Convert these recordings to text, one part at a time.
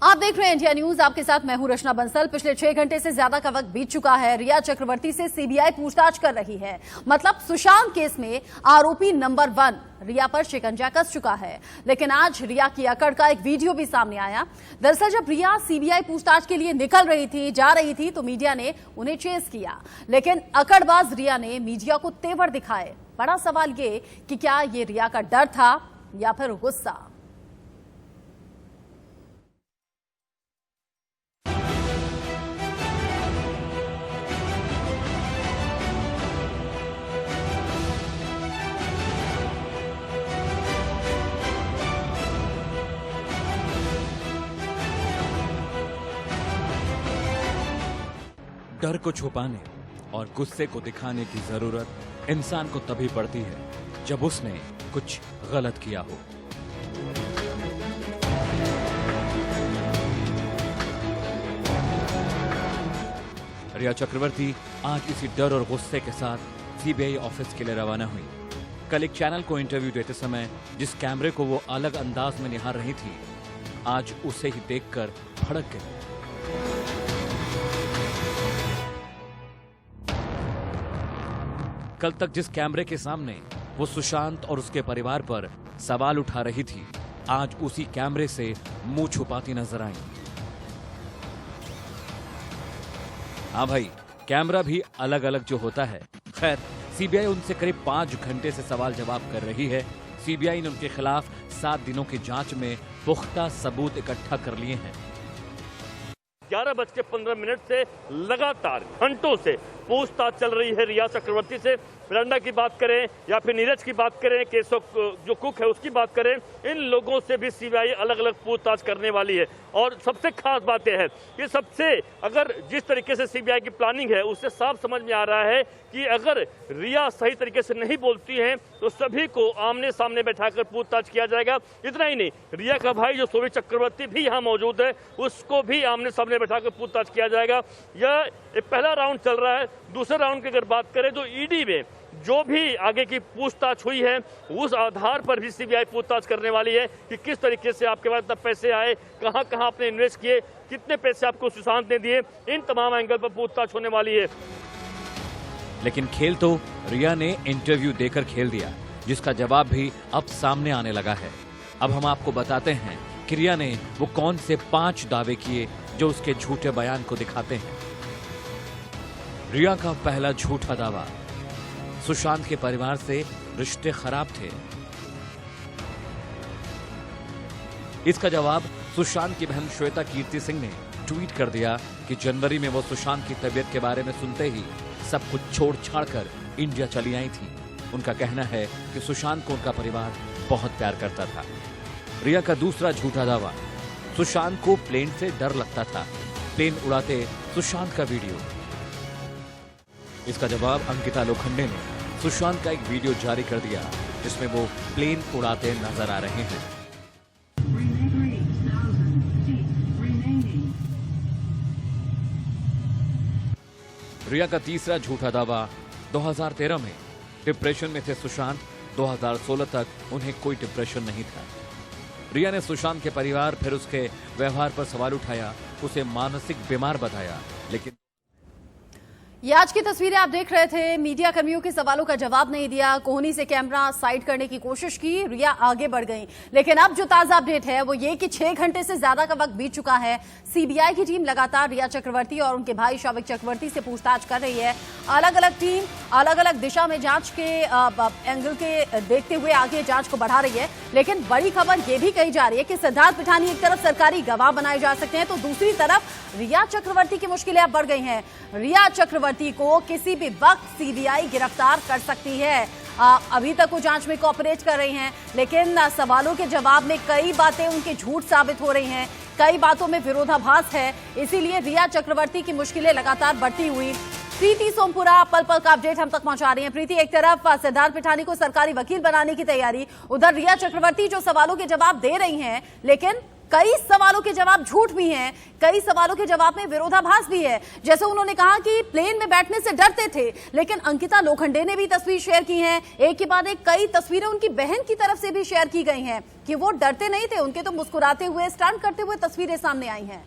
आप देख रहे हैं इंडिया न्यूज। आपके साथ मैं हूं रचना बंसल। पिछले 6 घंटे से ज्यादा का वक्त बीत चुका है। रिया चक्रवर्ती से सीबीआई पूछताछ कर रही है। मतलब सुशांत केस में आरोपी नंबर 1 रिया पर शिकंजा कस चुका है। लेकिन आज रिया की अकड़ का एक वीडियो भी सामने आया। दरअसल जब रिया सीबीआई पूछताछ के लिए निकल रही थी, जा रही थी, तो मीडिया ने उन्हें चेस किया। लेकिन अकड़बाज रिया ने मीडिया को तेवर दिखाए। बड़ा सवाल ये कि क्या ये रिया का डर था या फिर गुस्सा। डर को छुपाने और गुस्से को दिखाने की जरूरत इंसान को तभी पड़ती है जब उसने कुछ गलत किया हो। रिया चक्रवर्ती आज इसी डर और गुस्से के साथ सीबीआई ऑफिस के लिए रवाना हुई। कल एक चैनल को इंटरव्यू देते समय जिस कैमरे को वो अलग अंदाज में निहार रही थी, आज उसे ही देखकर भड़क गई। कल तक जिस कैमरे के सामने वो सुशांत और उसके परिवार पर सवाल उठा रही थी, आज उसी कैमरे से मुंह छुपाती नजर आई। हाँ भाई, कैमरा भी अलग अलग जो होता है। खैर, सीबीआई उनसे करीब 5 घंटे से सवाल जवाब कर रही है। सीबीआई ने उनके खिलाफ 7 दिनों की जांच में पुख्ता सबूत इकट्ठा कर लिए हैं। 11:15 से लगातार घंटों से पूछताछ चल रही है रिया चक्रवर्ती से। मिरांडा की बात करें या फिर नीरज की बात करें, केशव जो कुक है उसकी बात करें, इन लोगों से भी सीबीआई अलग अलग पूछताछ करने वाली है। और सबसे खास बात यह है कि सबसे अगर जिस तरीके से सीबीआई की प्लानिंग है उससे साफ समझ में आ रहा है कि अगर रिया सही तरीके से नहीं बोलती है तो सभी को आमने सामने बैठाकर पूछताछ किया जाएगा। इतना ही नहीं, रिया का भाई जो शोभित चक्रवर्ती भी यहाँ मौजूद है, उसको भी आमने सामने बैठाकर पूछताछ किया जाएगा। यह पहला राउंड चल रहा है। दूसरे राउंड की अगर बात करें तो ईडी में जो भी आगे की पूछताछ हुई है उस आधार पर भी सीबीआई पूछताछ करने वाली है कि किस तरीके से आपके पास तब पैसे आए, कहां कहां आपने इन्वेस्ट किए, कितने पैसे आपको सुशांत ने दिए, इन तमाम एंगल पर पूछताछ होने वाली है। लेकिन खेल तो रिया ने इंटरव्यू देकर खेल दिया, जिसका जवाब भी अब सामने आने लगा है। अब हम आपको बताते हैं कि रिया ने वो कौन से 5 दावे किए जो उसके झूठे बयान को दिखाते हैं। रिया का पहला झूठा दावा, सुशांत के परिवार से रिश्ते खराब थे। इसका जवाब सुशांत की बहन श्वेता कीर्ति सिंह ने ट्वीट कर दिया कि जनवरी में वो सुशांत की तबीयत के बारे में सुनते ही सब कुछ छोड़ छाड़ कर इंडिया चली आई थी। उनका कहना है कि सुशांत को उनका परिवार बहुत प्यार करता था। रिया का दूसरा झूठा दावा, सुशांत को प्लेन से डर लगता था, प्लेन उड़ाते सुशांत का वीडियो। इसका जवाब अंकिता लोखंडे ने सुशांत का एक वीडियो जारी कर दिया जिसमें वो प्लेन उड़ाते नजर आ रहे हैं। रिया का तीसरा झूठा दावा, 2013 में डिप्रेशन में थे सुशांत, 2016 तक उन्हें कोई डिप्रेशन नहीं था। रिया ने सुशांत के परिवार फिर उसके व्यवहार पर सवाल उठाया, उसे मानसिक बीमार बताया। लेकिन ये आज की तस्वीरें आप देख रहे थे। मीडिया कर्मियों के सवालों का जवाब नहीं दिया, कोहनी से कैमरा साइड करने की कोशिश की, रिया आगे बढ़ गई। लेकिन अब जो ताजा अपडेट है वो ये कि 6 घंटे से ज्यादा का वक्त बीत चुका है। सीबीआई की टीम लगातार रिया चक्रवर्ती और उनके भाई शौविक चक्रवर्ती से पूछताछ कर रही है। अलग अलग टीम अलग अलग दिशा में जांच के एंगल के देखते हुए आगे जांच को बढ़ा रही है। लेकिन बड़ी खबर यह भी कही जा रही है कि सिद्धार्थ पिठानी एक तरफ सरकारी गवाह बनाए जा सकते हैं तो दूसरी तरफ रिया चक्रवर्ती की मुश्किलें अब बढ़ गई हैं। रिया चक्रवर्ती को किसी भी वक्त सीबीआई गिरफ्तार कर सकती है। अभी तक वो जांच में कोऑपरेट कर रही हैं, लेकिन सवालों के जवाब में कई बातें उनके झूठ साबित हो रही हैं, कई बातों में विरोधाभास है। इसीलिए रिया चक्रवर्ती की मुश्किलें लगातार बढ़ती हुई। प्रीति सोमपुरा पल पल का अपडेट हम तक पहुंचा रही हैं। प्रीति, एक तरफ सिद्धार्थ पिठानी को सरकारी वकील बनाने की तैयारी, उधर रिया चक्रवर्ती जो सवालों के जवाब दे रही हैं, लेकिन कई सवालों के जवाब झूठ भी हैं, कई सवालों के जवाब में विरोधाभास भी है। जैसे उन्होंने कहा कि प्लेन में बैठने से डरते थे, लेकिन अंकिता लोखंडे ने भी तस्वीर शेयर की है, एक के बाद एक कई तस्वीरें उनकी बहन की तरफ से भी शेयर की गई हैं कि वो डरते नहीं थे, उनके तो मुस्कुराते हुए, स्टंट करते हुए तस्वीरें सामने आई हैं।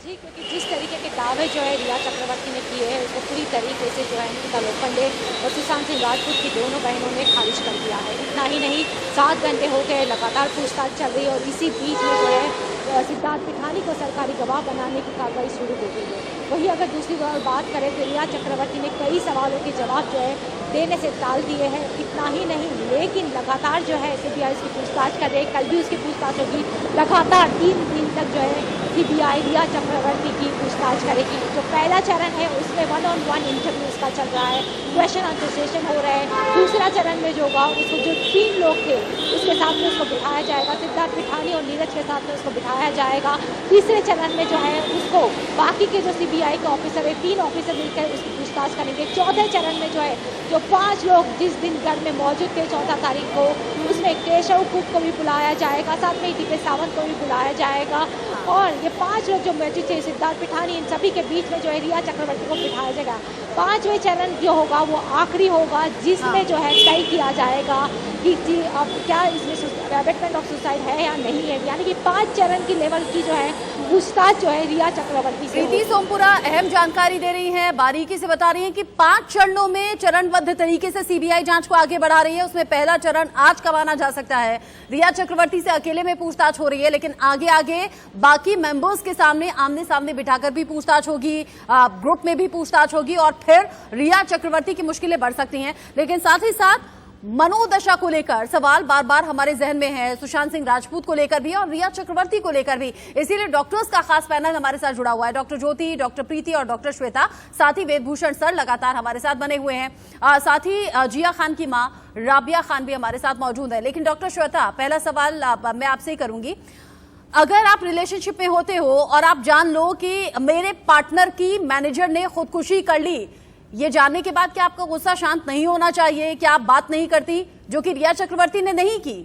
जी, क्योंकि जिस तरीके के दावे जो है रिया चक्रवर्ती ने किए हैं उसको पूरी तरीके से जो है अंकिता लोखंडे और सुशांत सिंह राजपूत की दोनों बहनों ने खारिज कर दिया है। इतना ही नहीं, 7 घंटे हो गए लगातार पूछताछ चल रही है और इसी बीच में जो है सिद्धार्थ पिठानी को सरकारी गवाह बनाने की कार्रवाई शुरू हो गई है। वही अगर दूसरी बात करें तो रिया चक्रवर्ती ने कई सवालों के जवाब जो है देने से टाल दिए हैं। इतना ही नहीं, लेकिन लगातार जो है सीबीआई उसकी पूछताछ कर रही है, कल भी उसकी पूछताछ होगी। लगातार 3 दिन तक जो है सीबीआई रिया चक्रवर्ती की पूछताछ करेगी। जो पहला चरण है उसमें 1-on-1 इंटरव्यू उसका चल रहा है, क्वेश्चन एंसर हो रहा है। दूसरा चरण में जो होगा उसको जो 3 लोग थे उसके सामने उसको बिठाया जाएगा, सिद्धार्थ पिठानी और नीरज के साथ में उसको बिठाया जाएगा। तीसरे चरण में जो है उसको बाकी के जो सीबीआई के ऑफिसर है, 3 ऑफिसर मिलकर उसकी पूछताछ करेंगे। चौथे चरण में जो है जो 5 लोग जिस दिन घर में मौजूद थे 14 तारीख को, उसमें केशव कुक को भी बुलाया जाएगा, साथ में दीपेश सावंत को भी बुलाया जाएगा और ये 5 लोग जो मौजूद थे सिद्धार्थ पिठानी, इन सभी के बीच में जो है रिया चक्रवर्ती को बिठाया जाएगा। 5वें चरण जो होगा वो आखिरी होगा, जिसमें जो है तय किया जाएगा कि जी अब क्या इसमें एबेटमेंट ऑफ सुसाइड है या नहीं है। यानी कि 5 चरण की लेवल की जो है पूछताछ जो है रिया चक्रवर्ती से। प्रीति सोमपुरा अहम जानकारी दे रही हैं, बारीकी से बता रही हैं कि 5 चरणों में चरणबद्ध तरीके से सीबीआई जांच को आगे बढ़ा रही है। उसमें पहला चरण आज का माना जा सकता है, रिया चक्रवर्ती से अकेले में पूछताछ हो रही है, लेकिन आगे आगे बाकी मेंबर्स के सामने आमने सामने बिठाकर भी पूछताछ होगी, ग्रुप में भी पूछताछ होगी और फिर रिया चक्रवर्ती की मुश्किलें बढ़ सकती हैं। लेकिन साथ ही साथ मनोदशा को लेकर सवाल बार बार हमारे जहन में है, सुशांत सिंह राजपूत को लेकर भी और रिया चक्रवर्ती को लेकर भी। इसीलिए डॉक्टर्स का खास पैनल हमारे साथ जुड़ा हुआ है, डॉक्टर ज्योति, डॉक्टर प्रीति और डॉक्टर श्वेता, साथ ही वेदभूषण सर लगातार हमारे साथ बने हुए हैं, साथ ही जिया खान की मां राबिया खान भी हमारे साथ मौजूद है। लेकिन डॉक्टर श्वेता, पहला सवाल मैं आपसे ही करूंगी, अगर आप रिलेशनशिप में होते हो और आप जान लो कि मेरे पार्टनर की मैनेजर ने खुदकुशी कर ली, ये जानने के बाद क्या आपका गुस्सा शांत नहीं होना चाहिए? क्या आप बात नहीं करती, जो कि रिया चक्रवर्ती ने नहीं की?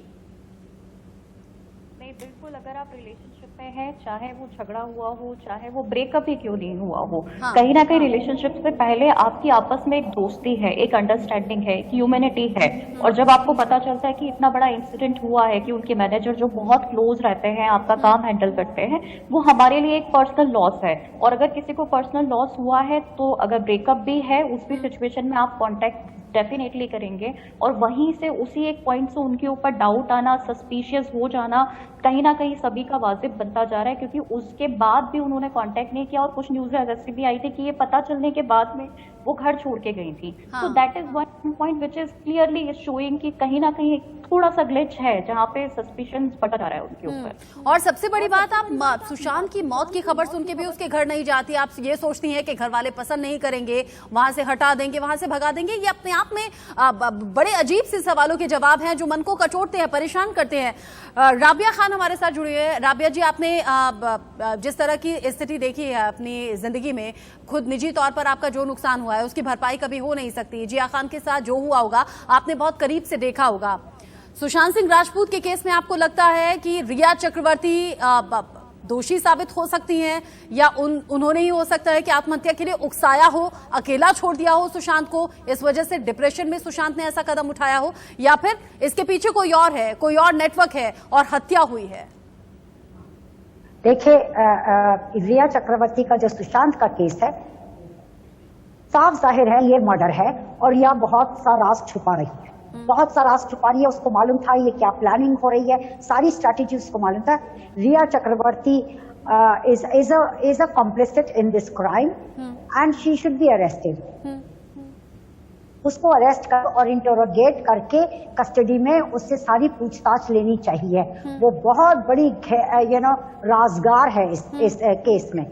नहीं, बिल्कुल। अगर आप रिलेशनशिप में हैं, चाहे वो झगड़ा हुआ हो, चाहे वो ब्रेकअप ही क्यों नहीं हुआ हो, कहीं ना कहीं रिलेशनशिप से पहले आपकी आपस में एक दोस्ती है, एक अंडरस्टैंडिंग है, एक ह्यूमैनिटी है। और जब आपको पता चलता है कि इतना बड़ा इंसिडेंट हुआ है कि उनके मैनेजर जो बहुत क्लोज रहते हैं, आपका काम हैंडल करते हैं, वो हमारे लिए एक पर्सनल लॉस है। और अगर किसी को पर्सनल लॉस हुआ है तो अगर ब्रेकअप भी है, उस भी सिचुएशन में आप कॉन्टेक्ट डेफिनेटली करेंगे। और वहीं से उसी एक पॉइंट से उनके ऊपर डाउट आना, सस्पिशियस हो जाना कहीं ना कहीं सभी का वाजिब बनता जा रहा है, क्योंकि उसके बाद भी उन्होंने कांटेक्ट नहीं किया और कुछ न्यूज़ ऐसी भी आई थी कि ये पता चलने के बाद में वो घर छोड़ के गई थी। तो that is one point which is clearly showing कि कहीं ना कहीं थोड़ा सा ग्लिच है जहाँ पे सस्पिशन बढ़ता जा रहा है उनके ऊपर। और सबसे बड़ी बात, आप सुशांत की मौत की खबर सुन के भी उसके घर नहीं जाती, आप ये सोचती हैं कि घर वाले पसंद नहीं करेंगे, वहां से हटा देंगे, वहां से भगा देंगे। ये अपने आप में बड़े अजीब से सवालों के जवाब हैं जो मन को कचोटते हैं, परेशान करते हैं। राबिया खान हमारे साथ जुड़ी है। राबिया जी, आपने जिस तरह की स्थिति देखी है अपनी जिंदगी में, खुद निजी तौर पर आपका जो नुकसान हुआ है उसकी भरपाई कभी हो नहीं सकती। जिया खान के साथ जो हुआ होगा आपने बहुत करीब से देखा होगा। सुशांत सिंह राजपूत के केस में आपको लगता है कि रिया चक्रवर्ती दोषी साबित हो सकती हैं, या उन्होंने ही हो सकता है कि आत्महत्या के लिए उकसाया हो, अकेला छोड़ दिया हो सुशांत को, इस वजह से डिप्रेशन में सुशांत ने ऐसा कदम उठाया हो, या फिर इसके पीछे कोई और है, कोई और नेटवर्क है और हत्या हुई है? देखिए, रिया चक्रवर्ती का जो सुशांत का केस है, साफ जाहिर है ये मर्डर है और यह बहुत सा राज छुपा रही है, बहुत सा राज छुपा रही है। उसको मालूम था ये क्या प्लानिंग हो रही है, सारी स्ट्रैटेजी उसको मालूम था। रिया चक्रवर्ती is a complicit in this crime and she should be arrested। उसको अरेस्ट कर और इंटरोगेट करके कस्टडी में उससे सारी पूछताछ लेनी चाहिए। वो बहुत बड़ी राजगार है इस केस में।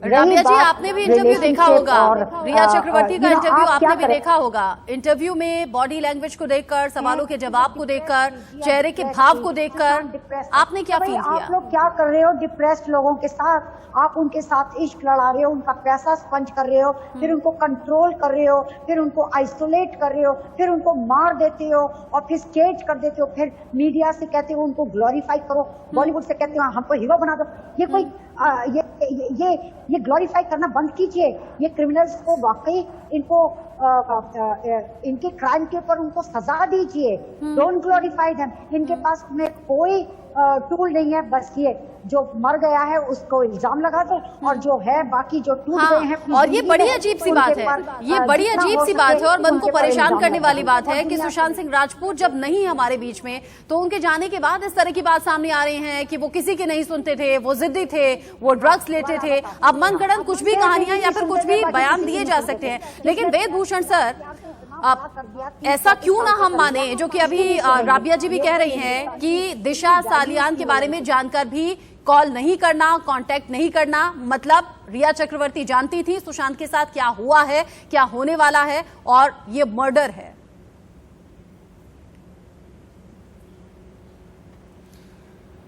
राबिया जी, आपने भी इंटरव्यू देखा होगा, रिया चक्रवर्ती का इंटरव्यू आपने भी देखा होगा। इंटरव्यू में बॉडी लैंग्वेज को देखकर, सवालों के जवाब को देखकर, चेहरे के भाव को देखकर आपने क्या फील किया? आप लोग क्या कर रहे हो डिप्रेस्ड लोगों के साथ? आप उनके साथ इश्क लड़ा रहे हो, उनका पैसा स्पंज कर रहे हो, फिर उनको कंट्रोल कर रहे हो, फिर उनको आइसोलेट कर रहे हो, फिर उनको मार देते हो और फिर स्टेज कर देते हो, फिर मीडिया से कहते हो उनको ग्लोरीफाई करो, बॉलीवुड से कहते हो हमको हीरो बना दो। ये कोई ये ग्लोरीफाई करना बंद कीजिए। ये क्रिमिनल्स को वाकई इनको इनके क्राइम के ऊपर उनको सजा दीजिए। Don't glorify them. इनके पास में कोई टूल नहीं है, बस ये जो मर गया है उसको इल्जाम लगा दो और जो है बाकी जो टूट गए हैं। और ये बड़ी अजीब सी बात है, ये बड़ी अजीब सी बात है और मन को परेशान करने वाली बात है कि सुशांत सिंह राजपूत जब नहीं हमारे बीच में, तो उनके जाने के बाद इस तरह की बात सामने आ रही है कि वो किसी के नहीं सुनते थे, वो जिद्दी थे, वो ड्रग्स लेते थे। अब मनगढ़ंत कुछ भी कहानियां या फिर कुछ भी बयान दिए जा सकते हैं, लेकिन वेदभूषण सर, ऐसा क्यों ना हम माने जो कि अभी राबिया जी भी कह रही हैं कि दिशा सालियान के बारे में जानकर भी कॉल नहीं करना, कांटेक्ट नहीं करना, मतलब रिया चक्रवर्ती जानती थी सुशांत के साथ क्या हुआ है, क्या होने वाला है और ये मर्डर है।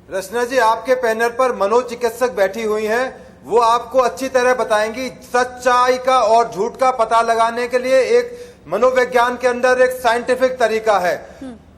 रचना जी, आपके पैनल पर मनोचिकित्सक बैठी हुई हैं, वो आपको अच्छी तरह बताएंगी सच्चाई का और झूठ का पता लगाने के लिए एक मनोविज्ञान के अंदर एक साइंटिफिक तरीका है।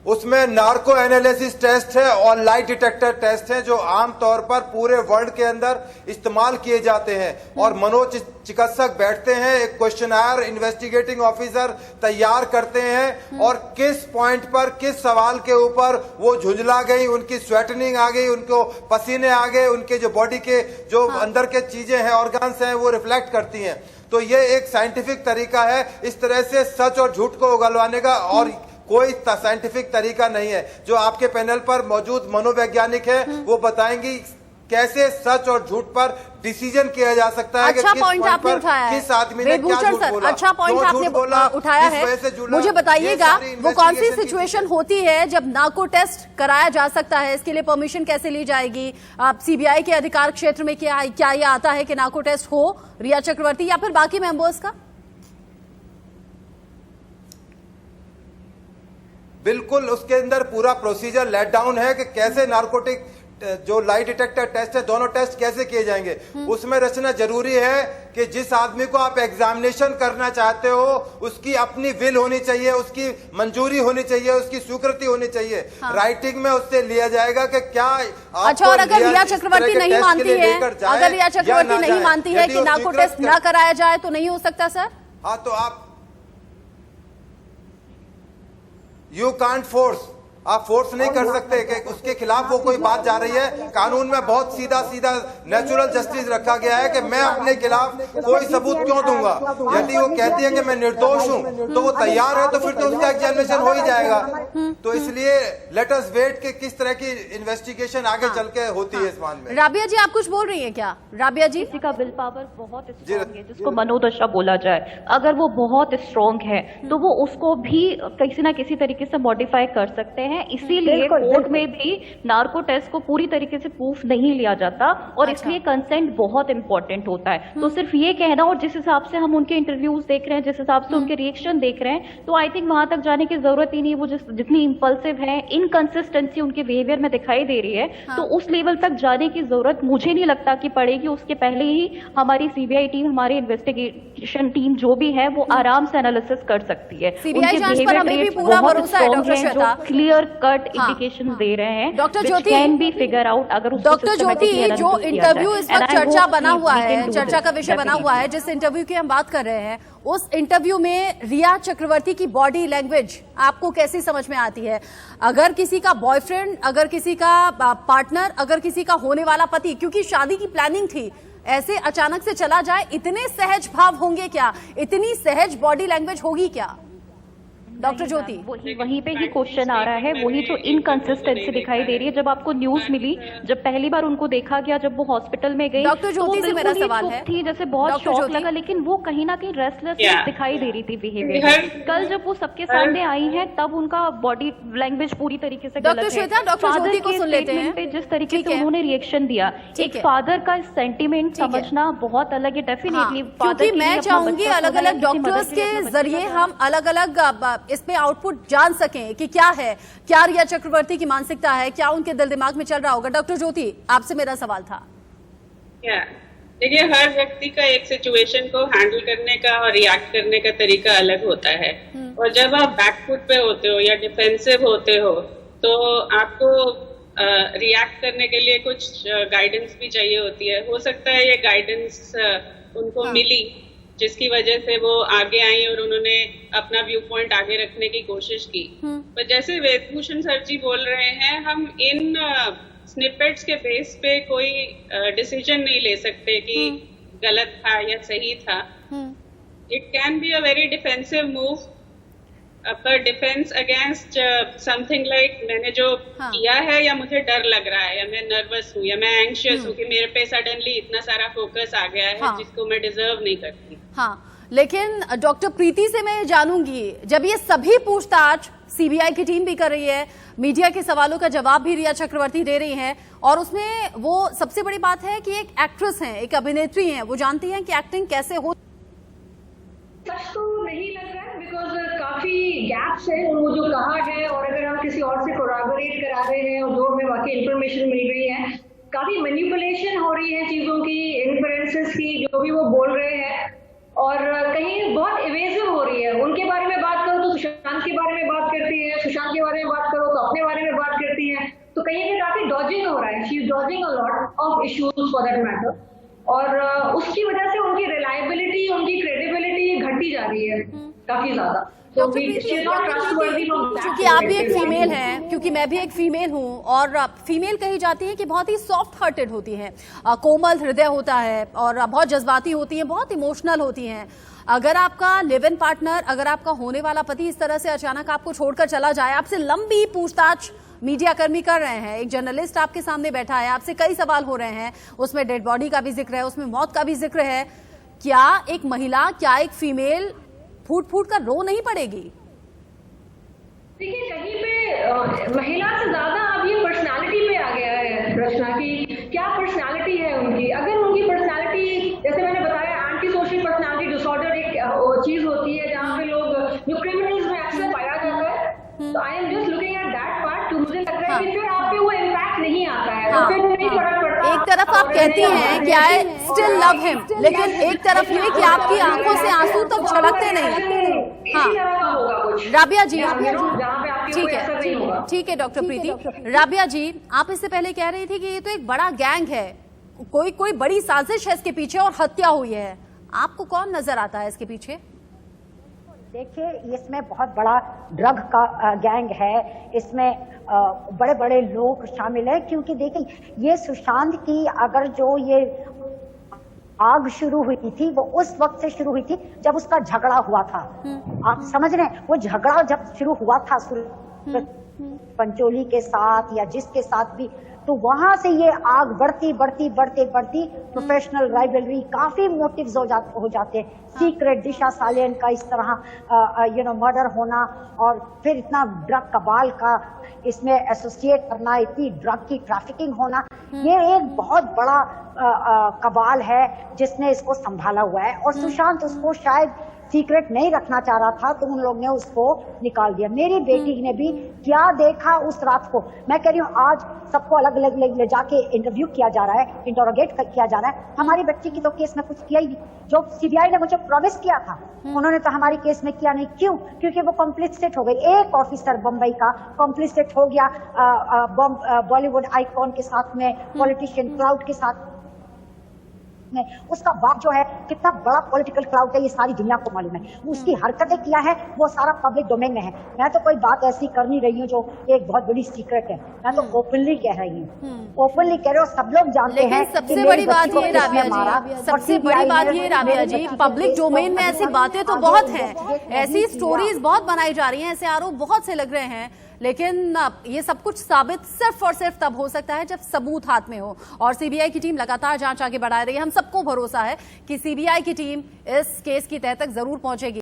उसमें नार्को एनालिसिस टेस्ट है और लाइट डिटेक्टर टेस्ट है जो आमतौर पर पूरे वर्ल्ड के अंदर इस्तेमाल किए जाते हैं। और मनोचिकित्सक बैठते हैं, एक क्वेश्चनर इन्वेस्टिगेटिंग ऑफिसर तैयार करते हैं और किस पॉइंट पर किस सवाल के ऊपर वो झुंझला गई, उनकी स्वेटनिंग आ गई, उनको पसीने आ गए, उनके जो बॉडी के जो अंदर के चीजें हैं, ऑर्गन्स हैं, वो रिफ्लेक्ट करती हैं। तो ये एक साइंटिफिक तरीका है इस तरह से सच और झूठ को उगलवाने का, और कोई साइंटिफिक तरीका नहीं है। जो आपके पैनल पर मौजूद मनोवैज्ञानिक है वो बताएंगी कैसे सच और झूठ पर डिसीजन किया जा सकता है। अच्छा पॉइंट आपने उठाया है, किस आदमी ने क्या झूठ बोला, अच्छा पॉइंट आपने उठाया है। मुझे बताइएगा वो कौन सी सिचुएशन होती है जब नार्को टेस्ट कराया जा सकता है, इसके लिए परमिशन कैसे ली जाएगी? सीबीआई के अधिकार क्षेत्र में क्या ये आता है कि नार्को टेस्ट हो रिया चक्रवर्ती या फिर बाकी मेंबर्स का? बिल्कुल, उसके अंदर पूरा प्रोसीजर लेट डाउन है कि कैसे नार्कोटिक जो लाइट डिटेक्टर टेस्ट है, दोनों टेस्ट कैसे किए जाएंगे। उसमें रचना जरूरी है कि जिस आदमी को आप एग्जामिनेशन करना चाहते हो उसकी अपनी विल होनी चाहिए, उसकी मंजूरी होनी चाहिए, उसकी स्वीकृति होनी चाहिए। राइटिंग में उससे लिया जाएगा कि क्या। अच्छा, और अगर रिया चक्रवर्ती नहीं मानती है, अगर रिया चक्रवर्ती नहीं मानती है कि नार्को टेस्ट ना कराया जाए तो नहीं हो सकता सर? हाँ, तो आप यू कांट फोर्स, आप फोर्स नहीं कर सकते कि उसके खिलाफ वो कोई बात जा रही है। कानून में बहुत सीधा सीधा नेचुरल जस्टिस रखा गया है कि मैं अपने खिलाफ कोई सबूत क्यों दूंगा। यदि वो कहती है कि मैं निर्दोष हूं तो वो तैयार है तो फिर तो उसका एग्जामिनेशन हो ही जाएगा। तो इसलिए लेट अस वेट कि किस तरह की इन्वेस्टिगेशन आगे चल के होती है इस मामले में। राबिया जी, आप कुछ बोल रही है क्या? राबिया जी, किसी का विल पावर बहुत स्ट्रॉन्ग है, जिसको मनोदशा बोला जाए, अगर वो बहुत स्ट्रॉन्ग है तो वो उसको भी किसी ना किसी तरीके से मॉडिफाई कर सकते हैं। इसीलिए कोर्ट में भी नार्को टेस्ट को पूरी तरीके से प्रूफ नहीं लिया जाता और इसलिए कंसेंट बहुत इंपॉर्टेंट होता है। तो सिर्फ ये कहना, और जिस हिसाब से हम उनके इंटरव्यूज देख रहे हैं, जिस हिसाब से उनके रिएक्शन देख रहे हैं, तो आई थिंक वहां तक जाने की जरूरत ही नहीं। वो जितनी इंपल्सिव है, इनकंसिस्टेंसी उनके बिहेवियर में दिखाई दे रही है, तो उस लेवल तक जाने की जरूरत मुझे नहीं लगता कि पड़ेगी। उसके पहले ही हमारी सीबीआई टीम, हमारी इन्वेस्टिगेशन टीम जो भी है वो आराम से एनालिसिस कर सकती है। सीबीआई जांच पर हमें भी पूरा भरोसा है doctor Shweta, clear cut indication दे रहे हैं। Doctor Jyoti can be figure out, अगर डॉक्टर ज्योति, जो इंटरव्यू इस वक्त चर्चा बना हुआ है, चर्चा का विषय बना हुआ है, जिस इंटरव्यू की हम बात कर रहे हैं, उस इंटरव्यू में रिया चक्रवर्ती की बॉडी लैंग्वेज आपको कैसी समझ में आती है? अगर किसी का बॉयफ्रेंड, अगर किसी का पार्टनर, अगर किसी का होने वाला पति, क्योंकि शादी की प्लानिंग थी, ऐसे अचानक से चला जाए, इतने सहज भाव होंगे क्या? इतनी सहज बॉडी लैंग्वेज होगी क्या? डॉक्टर ज्योति, वहीं पे ही क्वेश्चन आ रहा है, वही जो इनकंसिस्टेंसी दिखाई दे रही है। जब आपको न्यूज मिली, जब पहली बार उनको देखा गया, जब वो हॉस्पिटल में गई, डॉक्टर ज्योति से मेरा सवाल है, थी जैसे बहुत शॉक लगा, लेकिन वो कहीं ना कहीं रेस्टलेसनेस दिखाई दे रही थी बिहेवियर। कल जब वो सबके सामने आई है, तब उनका बॉडी लैंग्वेज पूरी तरीके से गलत है। डॉक्टर ज्योति को सुन लेते हैं। पे जिस तरीके से उन्होंने रिएक्शन दिया, एक फादर का सेंटीमेंट समझना बहुत अलग है डेफिनेटली। क्योंकि मैं चाहूंगी अलग अलग डॉक्टर्स के जरिए हम अलग अलग इसमें आउटपुट जान सकें कि क्या है, क्या रिया चक्रवर्ती की मानसिकता है, क्या उनके दिल दिमाग में चल रहा होगा। डॉक्टर ज्योति, आपसे मेरा सवाल था। देखिए, हर व्यक्ति का एक सिचुएशन को हैंडल करने का और रिएक्ट करने का तरीका अलग होता है, और जब आप बैकफुट पे होते हो या डिफेंसिव होते हो, तो आपको रिएक्ट करने के लिए कुछ गाइडेंस भी चाहिए होती है। हो सकता है ये गाइडेंस उनको मिली, जिसकी वजह से वो आगे आई और उन्होंने अपना व्यू पॉइंट आगे रखने की कोशिश की। पर जैसे वेदभूषण सर जी बोल रहे हैं, हम इन स्निपेट्स के बेस पे कोई डिसीजन नहीं ले सकते कि गलत था या सही था। It can be a very defensive move, पर डिफेंस अगेंस्ट समथिंग लाइक मैंने जो किया है, या मुझे डर लग रहा है, या मैं नर्वस हूँ, या मैं एंग्शियस हूँ कि मेरे पे सडनली इतना सारा फोकस आ गया है जिसको मैं डिजर्व नहीं करती। लेकिन डॉक्टर प्रीति से मैं जानूंगी, जब ये सभी पूछताछ सीबीआई की टीम भी कर रही है, मीडिया के सवालों का जवाब भी रिया चक्रवर्ती दे रही हैं, और उसमें वो सबसे बड़ी बात है कि एक एक्ट्रेस हैं, एक अभिनेत्री हैं, वो जानती हैं कि एक्टिंग कैसे हो। सच तो नहीं लग रहा है, बिकॉज काफी गैप्स है वो जो कहा है, और अगर हम किसी और से कोराबोरेट करा रहे हैं और जो हमें बाकी इंफॉर्मेशन मिल रही है, काफी मैनिपुलेशन हो रही है चीजों की, इन्फ्लुएंसेस की, जो भी वो बोल रहे हैं, और कहीं बहुत इवेसिव हो रही है। उनके बारे में बात करो तो सुशांत के बारे में बात करती है, सुशांत के बारे में बात करो तो अपने बारे में बात करती है, तो कहीं पे काफी डॉजिंग हो रहा है। She is dodging a lot of issues for that matter, और उसकी वजह से उनकी रिलायबिलिटी, उनकी क्रेडिबिलिटी घटती जा रही है काफी ज्यादा। क्योंकि आप भी एक फीमेल हैं, क्योंकि मैं भी एक फीमेल हूं, और फीमेल कही जाती है कि बहुत ही सॉफ्ट हार्टेड होती हैं, कोमल हृदय होता है, और बहुत जज्बाती होती हैं, बहुत इमोशनल होती हैं। अगर आपका लिव इन पार्टनर, अगर आपका होने वाला पति इस तरह से अचानक आपको छोड़कर चला जाए, आपसे लंबी पूछताछ मीडिया कर्मी कर रहे हैं, एक जर्नलिस्ट आपके सामने बैठा है, आपसे कई सवाल हो रहे हैं, उसमें डेड बॉडी का भी जिक्र है, उसमें मौत का भी जिक्र है, क्या एक महिला, क्या एक फीमेल फूट फूट कर रो नहीं पड़ेगी? देखिए, कहीं पे महिला से ज्यादा अब ये पर्सनालिटी पे आ गया है रचना की, क्या पर्सनालिटी है उनकी। अगर उनकी पर्सनालिटी, जैसे मैंने बताया, एंटी सोशल पर्सनालिटी डिसऑर्डर एक चीज होती है जहाँ पे लोग जो क्रिमिनल्स में अक्सर पाया जाता है, तो I am just looking at that part. तो मुझे लग रहा है कि फिर आप पे वो इम्पैक्ट नहीं आता है, तो फिर नहीं फर्क पड़ता। एक तरफ आप कहती हैं कि आई स्टिल लव हिम, लेकिन एक तरफ ये कि आपकी आंखों से आंसू तक छलकते नहीं। राबिया जी, ठीक है डॉक्टर प्रीति। राबिया जी, आप इससे पहले कह रही थी कि ये तो एक बड़ा गैंग है, कोई बड़ी साजिश है इसके पीछे और हत्या हुई है। आपको कौन नजर आता है इसके पीछे? देखिए, इसमें बहुत बड़ा ड्रग का गैंग है, इसमें बड़े बड़े लोग शामिल हैं, क्योंकि देखिए ये सुशांत की अगर जो ये आग शुरू हुई थी वो उस वक्त से शुरू हुई थी जब उसका झगड़ा हुआ था। आप समझ रहे हैं, वो झगड़ा जब शुरू हुआ था पंचोली के साथ या जिसके साथ भी, तो वहां से ये आग बढ़ती प्रोफेशनल राइवलरी, काफी मोटिव्स हो जाते हैं। सीक्रेट दिशा सालियन का इस तरह मर्डर होना, और फिर इतना ड्रग कबाल का इसमें एसोसिएट करना, इतनी ड्रग की ट्रैफिकिंग होना, ये एक बहुत बड़ा कबाल है जिसने इसको संभाला हुआ है। और सुशांत उसको शायद सीक्रेट नहीं रखना चाह रहा था, तो उन लोग ने उसको निकाल दिया। मेरी बेटी ने भी क्या देखा उस रात को, मैं कह रही हूँ आज सबको अलग अलग ले जाके इंटरव्यू किया जा रहा है, इंटरोगेट किया जा रहा है। हमारी बच्ची की तो केस में कुछ किया ही नहीं, जो सीबीआई ने मुझे प्रॉमिस किया था उन्होंने तो हमारी केस में किया नहीं। क्यों? क्योंकि वो कॉम्प्लिसिट हो गई। एक ऑफिसर बम्बई का कॉम्प्लिसिट हो गया बॉलीवुड आइकॉन के साथ में, पॉलिटिशियन क्राउड के साथ। में, उसका बाप जो है कितना बड़ा पॉलिटिकल क्राउड है ये सारी दुनिया को मालूम है। उसकी हरकतें क्या है वो सारा पब्लिक डोमेन में है। मैं तो कोई बात ऐसी कर नहीं रही हूँ जो एक बहुत बड़ी सीक्रेट है, मैं तो ओपनली कह रही हूँ, ओपनली कह रहे हो, सब लोग जानते हैं। लेकिन सबसे बड़ी बात ये राबिया जी, सबसे बड़ी बात ये राबिया जी, पब्लिक डोमेन में ऐसी बातें तो बहुत हैं, ऐसी स्टोरीज बहुत बनाई जा रही हैं, ऐसे आरोप बहुत से लग रहे हैं, लेकिन ये सब कुछ साबित सिर्फ और सिर्फ तब हो सकता है जब सबूत हाथ में हो। और सीबीआई की टीम लगातार जांच आगे बढ़ा रही है। हम सबको भरोसा है कि सीबीआई की टीम इस केस की तह तक जरूर पहुंचेगी।